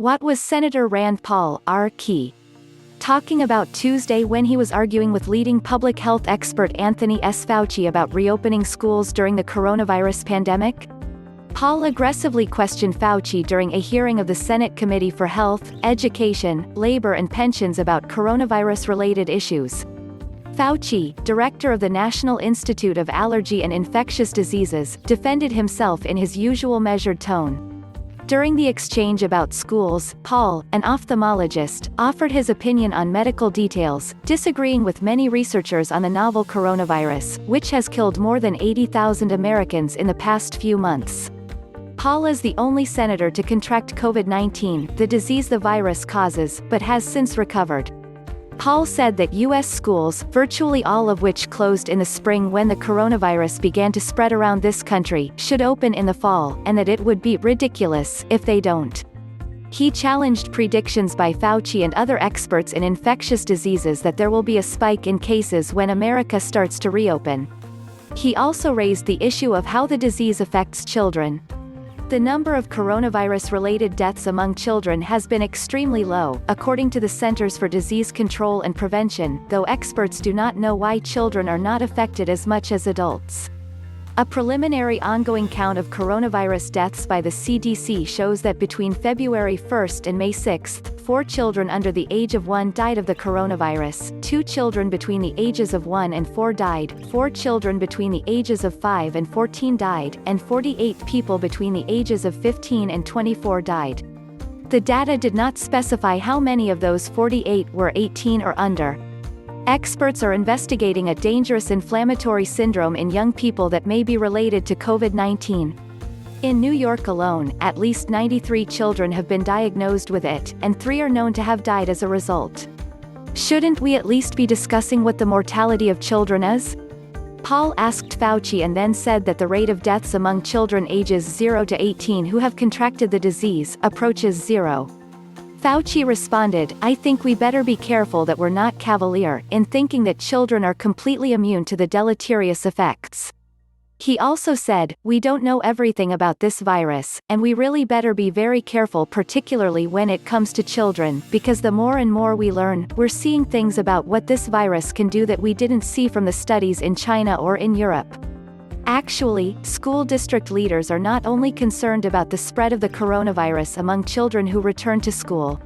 What was Senator Rand Paul, R.K. talking about Tuesday when he was arguing with leading public health expert Anthony S. Fauci about reopening schools during the coronavirus pandemic? Paul aggressively questioned Fauci during a hearing of the Senate Committee for Health, Education, Labor and Pensions about coronavirus-related issues. Fauci, director of the National Institute of Allergy and Infectious Diseases, defended himself in his usual measured tone. During the exchange about schools, Paul, an ophthalmologist, offered his opinion on medical details, disagreeing with many researchers on the novel coronavirus, which has killed more than 80,000 Americans in the past few months. Paul is the only senator to contract COVID-19, the disease the virus causes, but has since recovered. Paul said that U.S. schools, virtually all of which closed in the spring when the coronavirus began to spread around this country, should open in the fall, and that it would be ridiculous if they don't. He challenged predictions by Fauci and other experts in infectious diseases that there will be a spike in cases when America starts to reopen. He also raised the issue of how the disease affects children. The number of coronavirus-related deaths among children has been extremely low, according to the Centers for Disease Control and Prevention, though experts do not know why children are not affected as much as adults. A preliminary ongoing count of coronavirus deaths by the CDC shows that between February 1 and May 6, 4 children under the age of 1 died of the coronavirus, 2 children between the ages of 1 and 4 died, 4 children between the ages of 5 and 14 died, and 48 people between the ages of 15 and 24 died. The data did not specify how many of those 48 were 18 or under. Experts are investigating a dangerous inflammatory syndrome in young people that may be related to COVID-19. In New York alone, at least 93 children have been diagnosed with it, and 3 are known to have died as a result. Shouldn't we at least be discussing what the mortality of children is? Paul asked Fauci and then said that the rate of deaths among children ages 0 to 18 who have contracted the disease approaches 0. Fauci responded, "I think we better be careful that we're not cavalier in thinking that children are completely immune to the deleterious effects." He also said, "We don't know everything about this virus, and we really better be very careful, particularly when it comes to children, because the more and more we learn, we're seeing things about what this virus can do that we didn't see from the studies in China or in Europe." Actually, school district leaders are not only concerned about the spread of the coronavirus among children who return to school.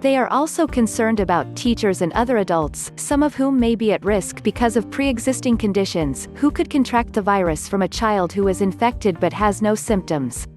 They are also concerned about teachers and other adults, some of whom may be at risk because of pre-existing conditions, who could contract the virus from a child who is infected but has no symptoms.